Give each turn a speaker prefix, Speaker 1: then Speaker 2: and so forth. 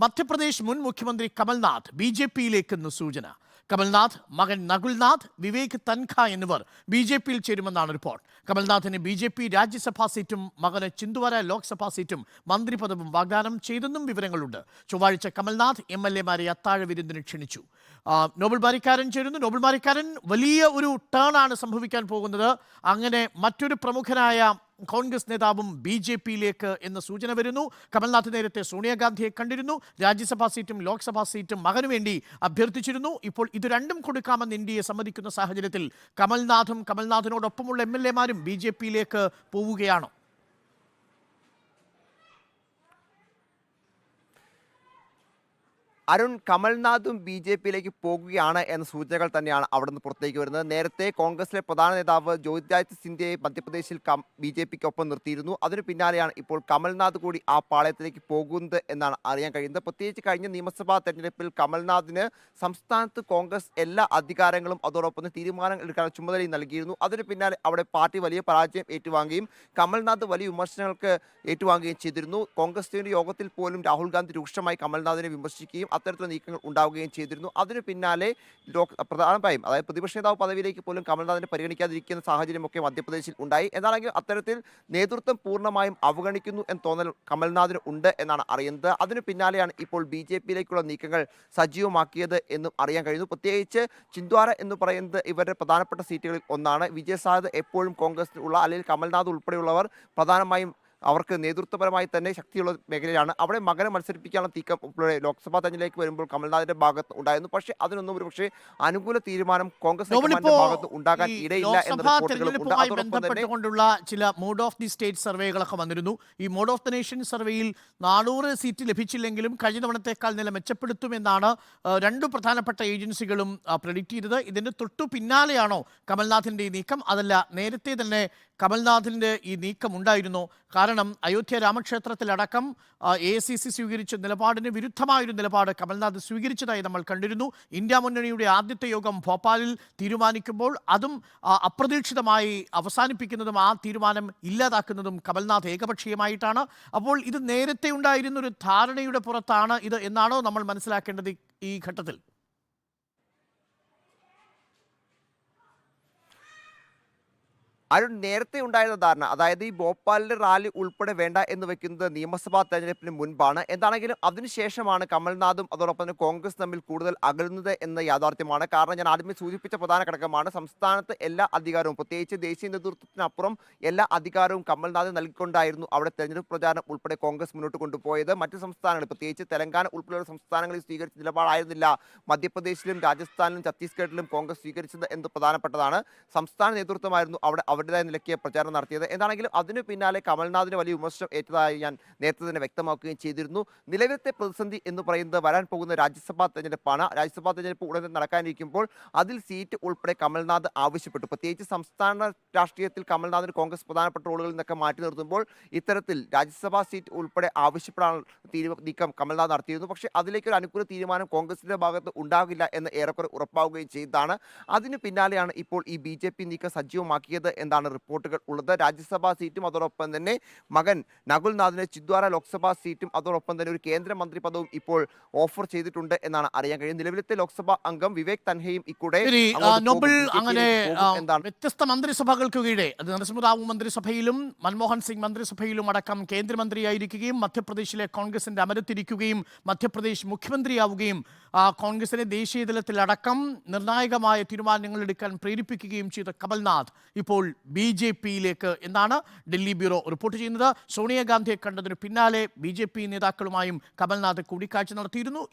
Speaker 1: മധ്യപ്രദേശ് മുൻ മുഖ്യമന്ത്രി കമൽനാഥ് ബിജെപിയിലേക്കെന്ന് സൂചന. കമൽനാഥ്, മകൻ നകുൽനാഥ്, വിവേക് തൻഖ എന്നിവർ ബിജെപിയിൽ ചേരുമെന്നാണ് റിപ്പോർട്ട്. കമൽനാഥിന് ബിജെപി രാജ്യസഭാ സീറ്റും മകന് ചിന്ദ്വാര ലോക്സഭാ സീറ്റും മന്ത്രിപദവും വാഗ്ദാനം ചെയ്തെന്നും വിവരങ്ങളുണ്ട്. ചൊവ്വാഴ്ച കമൽനാഥ് എംഎൽഎമാരെ അത്താഴ വിരുന്നിന് ക്ഷണിച്ചു. നോബൽ ബാരിക്കാരൻ ചേരുന്നു. നോബൽ ബാരിക്കാരൻ, വലിയ ഒരു ടേൺ ആണ് സംഭവിക്കാൻ പോകുന്നത്. അങ്ങനെ മറ്റൊരു പ്രമുഖനായ കോൺഗ്രസ് നേതാവും ബിജെപിയിലേക്ക് എന്ന സൂചന വരുന്നു. കമൽനാഥ് നേരത്തെ സോണിയാഗാന്ധിയെ കണ്ടിരുന്നു. രാജ്യസഭാ സീറ്റും ലോക്സഭാ സീറ്റും മകനു വേണ്ടി അഭ്യർത്ഥിച്ചിരുന്നു. ഇപ്പോൾ ഇത് രണ്ടും കൊടുക്കാമെന്ന് ഇന്ത്യയെ സമ്മതിക്കുന്ന സാഹചര്യത്തിൽ കമൽനാഥും കമൽനാഥിനോടൊപ്പമുള്ള എംഎൽഎമാരും ബിജെപിയിലേക്ക് പോവുകയാണോ?
Speaker 2: അരുൺ, കമൽനാഥും ബി.ജെ.പിയിലേക്ക് പോകുകയാണ് എന്ന സൂചനകൾ തന്നെയാണ് അവിടെ നിന്ന് പുറത്തേക്ക് വരുന്നത്. നേരത്തെ കോൺഗ്രസിലെ പ്രധാന നേതാവ് ജ്യോതിരാദിത്യ സിന്ധ്യയെ മധ്യപ്രദേശിൽ ബി.ജെ.പിക്കൊപ്പം നിർത്തിയിരുന്നു. അതിനു പിന്നാലെയാണ് ഇപ്പോൾ കമൽനാഥ് കൂടി ആ പാളയത്തിലേക്ക് പോകുന്നത് എന്നാണ് അറിയാൻ കഴിയുന്നത്. പ്രത്യേകിച്ച് കഴിഞ്ഞ നിയമസഭാ തെരഞ്ഞെടുപ്പിൽ കമൽനാഥിന് സംസ്ഥാനത്ത് കോൺഗ്രസ് എല്ലാ അധികാരങ്ങളും അതോടൊപ്പം തീരുമാനങ്ങൾ എടുക്കാൻ ചുമതലയും നൽകിയിരുന്നു. അതിന് പിന്നാലെ അവിടെ പാർട്ടി വലിയ പരാജയം ഏറ്റുവാങ്ങുകയും കമൽനാഥ് വലിയ വിമർശനങ്ങൾക്ക് ഏറ്റുവാങ്ങുകയും ചെയ്തിരുന്നു. കോൺഗ്രസിന്റെ യോഗത്തിൽ പോലും രാഹുൽ ഗാന്ധി രൂക്ഷമായി കമൽനാഥിനെ വിമർശിക്കുകയും അത്തരത്തിലുള്ള നീക്കങ്ങൾ ഉണ്ടാവുകയും ചെയ്തിരുന്നു. അതിനു പിന്നാലെ പ്രധാനമായും അതായത് പ്രതിപക്ഷ നേതാവ് പദവിയിലേക്ക് പോലും കമൽനാഥിനെ പരിഗണിക്കാതിരിക്കുന്ന സാഹചര്യമൊക്കെ മധ്യപ്രദേശിൽ ഉണ്ടായി. എന്നാണെങ്കിൽ അത്തരത്തിൽ നേതൃത്വം പൂർണ്ണമായും അവഗണിക്കുന്നു എന്ന തോന്നൽ കമൽനാഥിന് ഉണ്ട് എന്നാണ് അറിയുന്നത്. അതിനു പിന്നാലെയാണ് ഇപ്പോൾ ബി.ജെ.പിയിലേക്കുള്ള നീക്കങ്ങൾ സജീവമാക്കിയത് എന്നും അറിയാൻ കഴിയുന്നു. പ്രത്യേകിച്ച് ചിന്ദ്വാര എന്ന് പറയുന്നത് ഇവരുടെ പ്രധാനപ്പെട്ട സീറ്റുകളിൽ ഒന്നാണ്. വിജയസാധ്യത എപ്പോഴും കോൺഗ്രസിന് ഉള്ള, അല്ലെങ്കിൽ കമൽനാഥ് ഉൾപ്പെടെയുള്ളവർ പ്രധാനമായും അവർക്ക് നേതൃത്വപരമായി തന്നെ ശക്തിയുള്ള മേഖലയാണ്. അവിടെ മകനെ മത്സരിപ്പിക്കാനുള്ള നീക്കം ലോക്സഭാ തെരഞ്ഞെടുപ്പിലേക്ക് വരുമ്പോൾ കമൽനാഥിന്റെ ഭാഗത്ത് ഉണ്ടായിരുന്നു. പക്ഷേ അതിനൊന്നും ഒരു അനുകൂല തീരുമാനം കോൺഗ്രസ് ഭാഗത്ത് ഉണ്ടാകാൻ ഇടയില്ല എന്ന റിപ്പോർട്ടുകളുണ്ട്.
Speaker 1: ബന്ധപ്പെട്ടുകൊണ്ടുള്ള ചില മോഡ് ഓഫ് ദി സ്റ്റേറ്റ് സർവേകളൊക്കെ വന്നിരുന്നു. ഈ മോഡ് ഓഫ് ദി നേഷൻ സർവേയിൽ 400 സീറ്റ് ലഭിച്ചില്ലെങ്കിലും കഴിഞ്ഞ തവണത്തേക്കാൾ നില മെച്ചപ്പെടുത്തുമെന്നാണ് രണ്ടു പ്രധാനപ്പെട്ട ഏജൻസികളും പ്രെഡിക്റ്റ് ചെയ്തത്. ഇതിന് തൊട്ടു പിന്നാലെയാണോ കമൽനാഥിന്റെ ഈ നീക്കം? അതല്ല നേരത്തെ തന്നെ കമൽനാഥിൻ്റെ ഈ നീക്കം ഉണ്ടായിരുന്നു? കാരണം അയോധ്യ രാമക്ഷേത്രത്തിലടക്കം AICC സ്വീകരിച്ച നിലപാടിന് വിരുദ്ധമായൊരു നിലപാട് കമൽനാഥ് സ്വീകരിച്ചതായി നമ്മൾ കണ്ടിരുന്നു. ഇന്ത്യ മുന്നണിയുടെ ആദ്യത്തെ യോഗം ഭോപ്പാലിൽ തീരുമാനിക്കുമ്പോൾ അതും അപ്രതീക്ഷിതമായി അവസാനിപ്പിക്കുന്നതും ആ തീരുമാനം ഇല്ലാതാക്കുന്നതും കമൽനാഥ് ഏകപക്ഷീയമായിട്ടാണ്. അപ്പോൾ ഇത് നേരത്തെ ഉണ്ടായിരുന്ന ഒരു ധാരണയുടെ പുറത്താണ് ഇത് എന്നാണോ നമ്മൾ മനസ്സിലാക്കേണ്ടത് ഈ ഘട്ടത്തിൽ?
Speaker 2: അരുൺ, നേരത്തെ ഉണ്ടായിരുന്ന ധാരണ, അതായത് ഈ ഭോപ്പാലിലെ റാലി ഉൾപ്പെടെ വേണ്ട എന്ന് വെക്കുന്നത് നിയമസഭാ തെരഞ്ഞെടുപ്പിന് മുൻപാണ്. എന്താണെങ്കിലും അതിനുശേഷമാണ് കമൽനാഥും അതോടൊപ്പം തന്നെ കോൺഗ്രസ് തമ്മിൽ കൂടുതൽ അകലുന്നത് എന്ന യാഥാർത്ഥ്യമാണ്. കാരണം ഞാൻ ആദ്യമേ സൂചിപ്പിച്ച പ്രധാന ഘടകമാണ്, സംസ്ഥാനത്ത് എല്ലാ അധികാരവും പ്രത്യേകിച്ച് ദേശീയ നേതൃത്വത്തിനപ്പുറം എല്ലാ അധികാരവും കമൽനാഥ് നൽകിക്കൊണ്ടായിരുന്നു അവിടെ തെരഞ്ഞെടുപ്പ് പ്രചാരണം ഉൾപ്പെടെ കോൺഗ്രസ് മുന്നോട്ട് കൊണ്ടുപോയത്. മറ്റ് സംസ്ഥാനങ്ങൾ പ്രത്യേകിച്ച് തെലങ്കാന ഉൾപ്പെടെയുള്ള സംസ്ഥാനങ്ങളിൽ സ്വീകരിച്ച നിലപാടായിരുന്നില്ല മധ്യപ്രദേശിലും രാജസ്ഥാനിലും ഛത്തീസ്ഗഡിലും കോൺഗ്രസ് സ്വീകരിച്ചത് എന്ന് പ്രധാനപ്പെട്ടതാണ്. സംസ്ഥാന നേതൃത്വമായിരുന്നു അവിടെ അവരുടേതായ നിലയ്ക്ക് പ്രചാരണം നടത്തിയത്. എന്താണെങ്കിലും അതിനു പിന്നാലെ കമൽനാഥിന് വലിയ വിമർശനം ഏറ്റതായി ഞാൻ നേരത്തെ തന്നെ വ്യക്തമാക്കുകയും ചെയ്തിരുന്നു. നിലവിലത്തെ പ്രതിസന്ധി എന്ന് പറയുന്നത് വരാൻ പോകുന്ന രാജ്യസഭാ തെരഞ്ഞെടുപ്പാണ്. രാജ്യസഭാ തെരഞ്ഞെടുപ്പ് ഉടൻ നടക്കാനിരിക്കുമ്പോൾ അതിൽ സീറ്റ് ഉൾപ്പെടെ കമൽനാഥ് ആവശ്യപ്പെട്ടു. പ്രത്യേകിച്ച് സംസ്ഥാന രാഷ്ട്രീയത്തിൽ കമൽനാഥിന് കോൺഗ്രസ് പ്രധാനപ്പെട്ട റോളുകളിൽ നിന്നൊക്കെ മാറ്റി നിർത്തുമ്പോൾ ഇത്തരത്തിൽ രാജ്യസഭാ സീറ്റ് ഉൾപ്പെടെ ആവശ്യപ്പെടാൻ നീക്കം കമൽനാഥ് നടത്തിയിരുന്നു. പക്ഷേ അതിലേക്കൊരു അനുകൂല തീരുമാനം കോൺഗ്രസിന്റെ ഭാഗത്ത് ഉണ്ടാകില്ല എന്ന് ഏറെക്കുറെ ഉറപ്പാവുകയും ചെയ്തതാണ്. അതിന് പിന്നാലെയാണ് ഇപ്പോൾ ഈ ബി.ജെ.പി നീക്കം സജീവമാക്കിയത് എന്നാണ് റിപ്പോർട്ടുകൾ ഉള്ളത്. രാജ്യസഭാ സീറ്റും അതോടൊപ്പം തന്നെ മകൻ നകുൽനാഥിന് ചിന്ദ്വാര ലോക്സഭാ സീറ്റും അതോടൊപ്പം തന്നെ ഒരു കേന്ദ്രമന്ത്രി പദവും ഇപ്പോൾ ഓഫർ ചെയ്തിട്ടുണ്ട് എന്നാണ് അറിയാൻ കഴിയുന്നത്. നിലവിലത്തെ ലോക്സഭാ അംഗം വിവേക് തൻഹയും ഇക്കൂടെ
Speaker 1: അങ്ങനെ വ്യത്യസ്ത മന്ത്രിസഭകൾക്ക് കീഴെ, അത് നരസിംഹറാവു മന്ത്രിസഭയിലും മൻമോഹൻ സിംഗ് മന്ത്രിസഭയിലും അടക്കം കേന്ദ്രമന്ത്രിയായിരിക്കുകയും മധ്യപ്രദേശിലെ കോൺഗ്രസിന്റെ അമരത്തിരിക്കുകയും മധ്യപ്രദേശ് മുഖ്യമന്ത്രിയാവുകയും കോൺഗ്രസിനെ ദേശീയ തലത്തിലടക്കം നിർണായകമായ തീരുമാനങ്ങൾ എടുക്കാൻ പ്രേരിപ്പിക്കുകയും ചെയ്ത കമൽനാഥ് ഇപ്പോൾ ബി.ജെ.പിയിലേക്ക് എന്നാണ് ഡൽഹി ബ്യൂറോ റിപ്പോർട്ട് ചെയ്യുന്നത്. സോണിയാഗാന്ധിയെ കണ്ടതിനു പിന്നാലെ ബി.ജെ.പി നേതാക്കളുമായും കമൽനാഥ് കൂടിക്കാഴ്ച നടത്തിയിരുന്നു.